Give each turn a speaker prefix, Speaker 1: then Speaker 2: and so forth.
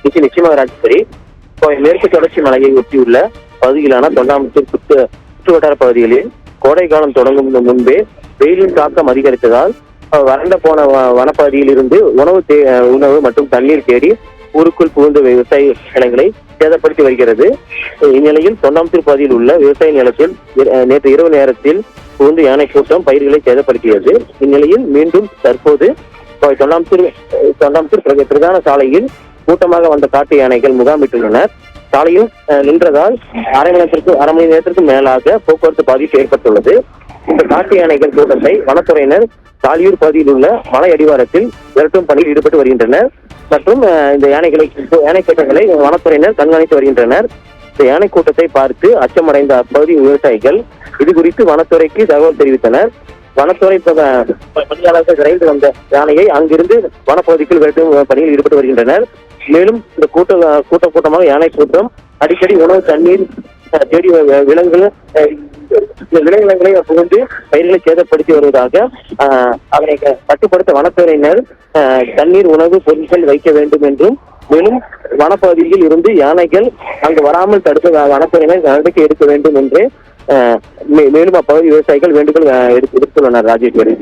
Speaker 1: நிச்சயமாக ராஜேஸ்வரி. மேற்கு தொடர்ச்சி மலையை ஒட்டியுள்ள பகுதிகளான தொண்டாமுத்தூர் சுற்று வட்டார பகுதிகளில் கோடை காலம் தொடங்கும் முன்பே வெயிலின் தாக்கம் அதிகரித்ததால் வறண்ட போன வனப்பகுதியில் இருந்து உணவு மற்றும் தண்ணீர் தேடி ஊருக்குள் புகுந்த விவசாய நிலங்களை சேதப்படுத்தி வருகிறது. இந்நிலையில் தொண்டாமுத்தூர் பகுதியில் உள்ள விவசாய நிலத்தில் நேற்று இரவு நேரத்தில் புகுந்து யானை கூட்டம் பயிர்களை சேதப்படுத்தியது. இந்நிலையில் மீண்டும் தற்போது தொண்டாமுத்தூர் பிரதான சாலையில் கூட்டமாக வந்த காட்டு யானைகள் முகாமிட்டுள்ளனர். சாலையில் நின்றதால் அரை மணி நேரத்திற்கு மேலாக போக்குவரத்து பாதிப்பு ஏற்பட்டுள்ளது. இந்த காட்டு யானைகள் கூட்டத்தை வனத்துறையினர் சாலியூர் பகுதியில் உள்ள மலை அடிவாரத்தில் விரட்டும் பணியில் ஈடுபட்டு வருகின்றனர். மற்றும் இந்த யானை கூட்டங்களை வனத்துறையினர் கண்காணித்து வருகின்றனர். இந்த யானை கூட்டத்தை பார்த்து அச்சமடைந்த அப்பகுதி விவசாயிகள் இது குறித்து வனத்துறைக்கு தகவல் தெரிவித்தனர். வனத்துறை பணியாளர்கள் விரைந்து வந்த யானையை அங்கிருந்து வனப்பகுதிக்குள் விரட்டும் பணியில் ஈடுபட்டு வருகின்றனர். மேலும் இந்த கூட்டமாக யானை கூட்டம் அடிக்கடி உணவு தண்ணீர் தேடி விலங்குகளை புகுந்து பயிர்களை சேதப்படுத்தி வருவதாக அதனை கட்டுப்படுத்த வனத்துறையினர் தண்ணீர் உணவு பொருட்கள் வைக்க வேண்டும் என்றும், மேலும் வனப்பகுதியில் இருந்து யானைகள் அங்கு வராமல் தடுக்க வனத்துறையினர் நடவடிக்கை எடுக்க வேண்டும் என்று மேலும் அப்பகுதி விவசாயிகள் வேண்டுகோள் எடுத்துள்ளனர். ராஜேஸ்வரி.